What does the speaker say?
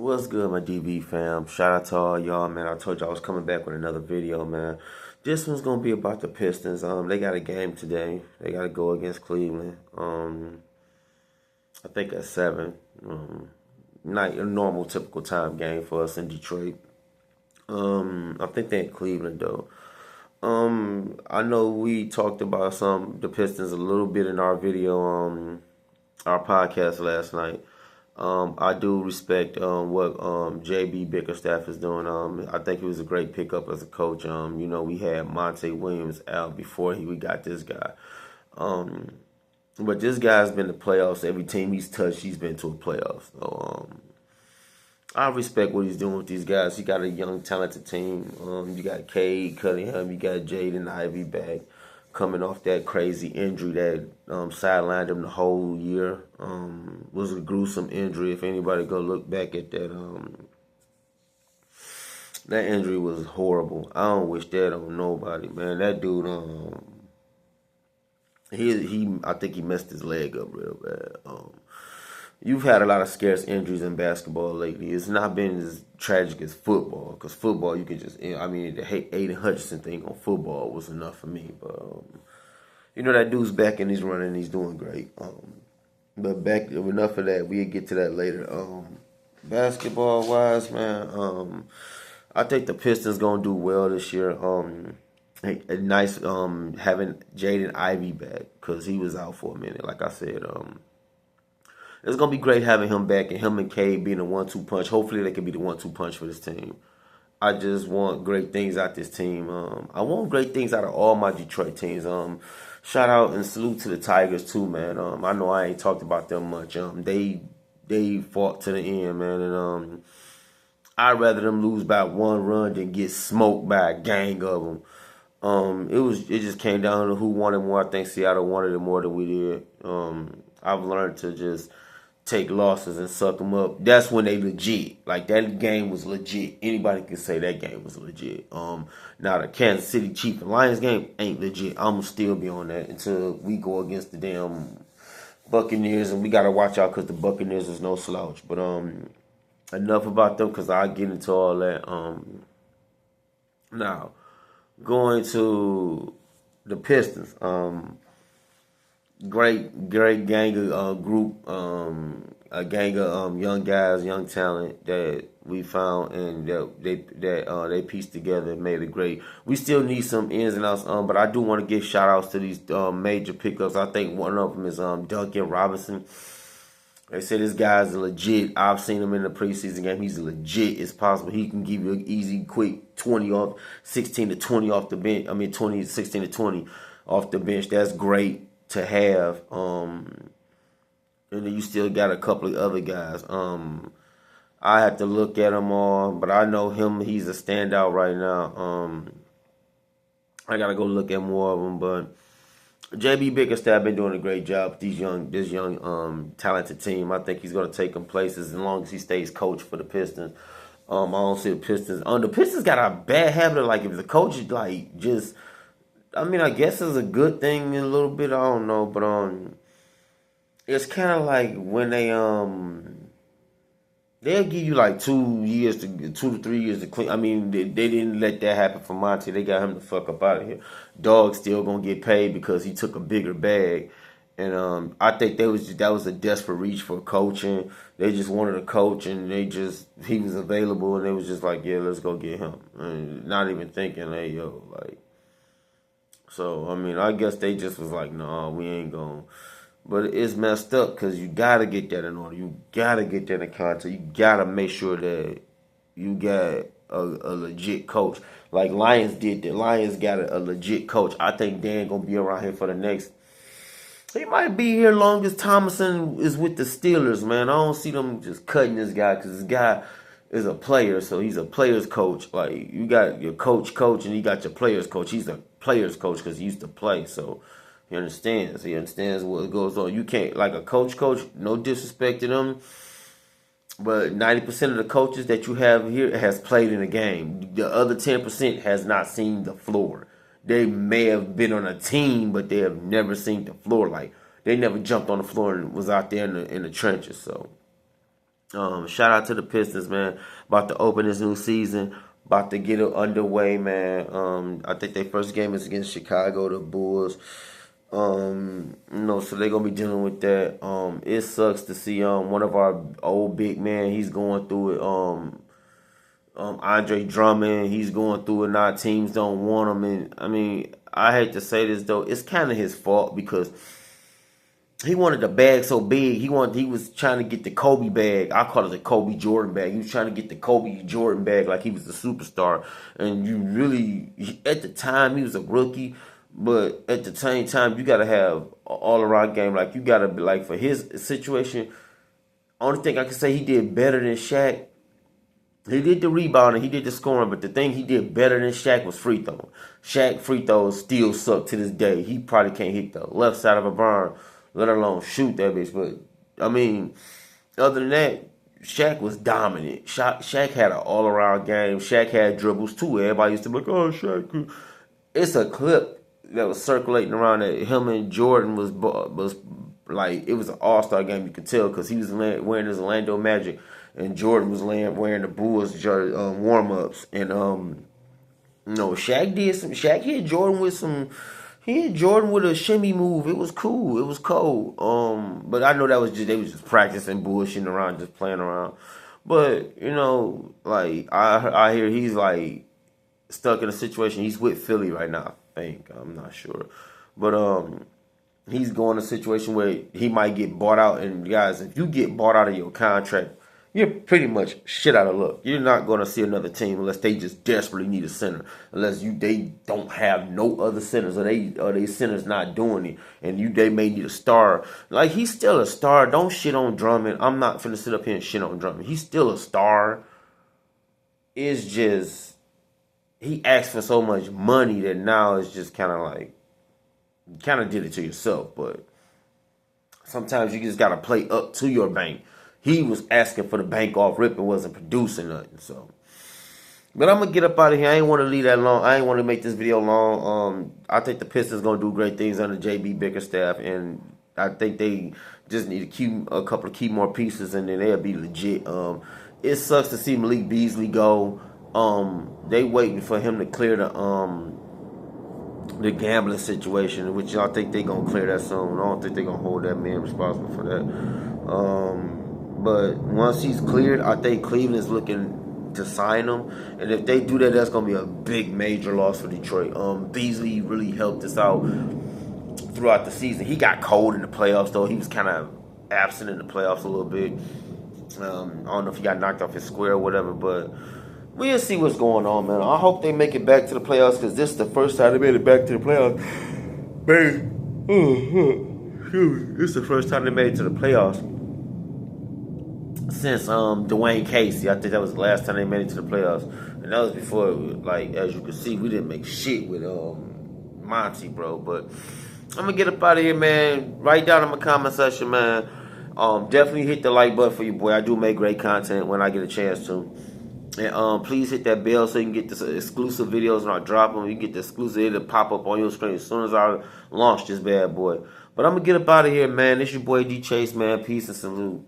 What's good, my DB fam? Shout out to all y'all, man. I told y'all I was coming back with another video, man. This one's gonna be about the Pistons. They got a game today. They gotta go against Cleveland. I think at 7. Not a normal, typical time game for us in Detroit. I think they're in Cleveland though. I know we talked about the Pistons a little bit in our video, our podcast last night. I do respect what JB Bickerstaff is doing. I think he was a great pickup as a coach. We had Monte Williams out before we got this guy. But this guy's been to playoffs. Every team he's touched, he's been to a playoff. So I respect what he's doing with these guys. He got a young, talented team. You got Cade Cunningham, you got Jaden Ivey back, coming off that crazy injury that sidelined him the whole year. Was a gruesome injury. If anybody go look back at that, that injury was horrible. I don't wish that on nobody, man. That dude, I think he messed his leg up real bad. You've had a lot of scarce injuries in basketball lately. It's not been as tragic as football, because football you can just, the Aiden Hutchinson thing on football was enough for me. But that dude's back and he's running, and he's doing great. But back enough of that. We'll get to that later. Basketball wise, man, I think the Pistons gonna do well this year. Nice having Jaden Ivey back, because he was out for a minute. Like I said, it's gonna be great having him back, and him and Cade being a 1-2 punch. Hopefully, they can be the 1-2 punch for this team. I just want great things out this team. I want great things out of all my Detroit teams. Shout out and salute to the Tigers too, man. I know I ain't talked about them much. They fought to the end, man, and I'd rather them lose by 1 run than get smoked by a gang of them. It just came down to who wanted more. I think Seattle wanted it more than we did. I've learned to just take losses and suck them up. That's when they legit. Like, that game was legit. Anybody can say that game was legit. Now the Kansas City Chiefs and Lions game ain't legit. I'm gonna still be on that until we go against the damn Buccaneers, and we gotta watch out because the Buccaneers is no slouch. But enough about them, because I'll get into all that. Now, going to the Pistons. Great gang of group, a gang of young guys, young talent that we found, and they pieced together and made it great. We still need some ins and outs, but I do want to give shout outs to these major pickups. I think one of them is Duncan Robinson. They say this guy's legit. I've seen him in the preseason game. He's legit. It's possible he can give you an easy, quick 16 to 20 off the bench. 16 to 20 off the bench. That's great to have. And then you still got a couple of other guys. I have to look at them all, but I know him. He's a standout right now. I gotta go look at more of them, but JB Bickerstaff been doing a great job with this young talented team. I think he's gonna take them places as long as he stays coach for the Pistons. I don't see the Pistons. The Pistons got a bad habit of, like, if the coach is like just, I guess it's a good thing a little bit. I don't know, but it's kind of like when they'll give you like 2 to 3 years to clean. They didn't let that happen for Monty. They got him the fuck up out of here. Dog still gonna get paid because he took a bigger bag, and I think that was a desperate reach for coaching. They just wanted a coach, and he was available, and they was just like, yeah, let's go get him, and not even thinking, hey yo, like. So, I guess they just was like, no, we ain't going. But it's messed up, because you got to get that in order. You got to get that in contact. You got to make sure that you got a legit coach. Like Lions did that. Lions got a legit coach. I think Dan going to be around here for the next. He might be here long as Thomason is with the Steelers, man. I don't see them just cutting this guy, because this guy is a player, so he's a player's coach. Like, you got your coach, and you got your player's coach. He's a player's coach because he used to play, so he understands. He understands what goes on. You can't, like, a coach, no disrespect to them, but 90% of the coaches that you have here has played in a game. The other 10% has not seen the floor. They may have been on a team, but they have never seen the floor. Like, they never jumped on the floor and was out there in the trenches, so Shout out to the Pistons, man. About to open this new season. About to get it underway, man. I think their first game is against Chicago, the Bulls. So they're gonna be dealing with that. It sucks to see one of our old big men. He's going through it. Andre Drummond, he's going through it now. Teams don't want him, and I mean, I hate to say this though, it's kind of his fault because he wanted the bag so big. He was trying to get the Kobe bag. I call it the Kobe Jordan bag. He was trying to get the Kobe Jordan bag like he was the superstar. And you really, at the time, he was a rookie. But at the same time, you got to have an all-around game. Like, you got to be, like, for his situation, only thing I can say he did better than Shaq. He did the rebounding, he did the scoring, but the thing he did better than Shaq was free throw. Shaq free throws still suck to this day. He probably can't hit the left side of a barn, let alone shoot that bitch. But, I mean, other than that, Shaq was dominant. Shaq had an all-around game. Shaq had dribbles, too. Everybody used to be like, oh, Shaq. It's a clip that was circulating around that him and Jordan was like, it was an all-star game. You could tell because he was wearing his Orlando Magic, and Jordan was wearing the Bulls warm-ups. And Shaq did some. Shaq hit Jordan with some. He hit Jordan with a shimmy move. It was cool. It was cold. But I know that was just they was just practicing, bullshitting around, just playing around. But like I hear he's like stuck in a situation. He's with Philly right now. I think I'm not sure, but he's going in a situation where he might get bought out. And guys, if you get bought out of your contract, you're pretty much shit out of luck. You're not going to see another team unless they just desperately need a center. Unless they don't have no other centers, or they centers not doing it, and they may need a star. Like, he's still a star. Don't shit on Drummond. I'm not finna sit up here and shit on Drummond. He's still a star. It's just he asked for so much money that now it's just kind of like you kind of did it to yourself. But sometimes you just gotta play up to your bank. He was asking for the bank off rip and wasn't producing nothing. So, but I'm gonna get up out of here. I ain't want to leave that long. I ain't want to make this video long. I think the Pistons gonna do great things under JB Bickerstaff, and I think they just need a couple of key more pieces, and then they'll be legit. It sucks to see Malik Beasley go. They waiting for him to clear the gambling situation, which I think they gonna clear that soon. I don't think they gonna hold that man responsible for that. But once he's cleared, I think Cleveland's looking to sign him. And if they do that, that's going to be a big, major loss for Detroit. Beasley really helped us out throughout the season. He got cold in the playoffs, though. He was kind of absent in the playoffs a little bit. I don't know if he got knocked off his square or whatever, but we'll see what's going on, man. I hope they make it back to the playoffs, because this is the first time they made it back to the playoffs. Man, this is the first time they made it to the playoffs since Dwayne Casey. I think that was the last time they made it to the playoffs, and that was before, like, as you can see, we didn't make shit with Monty, bro. But I'm gonna get up out of here, man. Write down in my comment section, man. Definitely hit the like button for your boy. I do make great content when I get a chance to. And please hit that bell so you can get the exclusive videos when I drop them. You get the exclusive, it'll pop up on your screen as soon as I launch this bad boy. But I'm gonna get up out of here, man. This your boy D Chase, man. Peace and salute.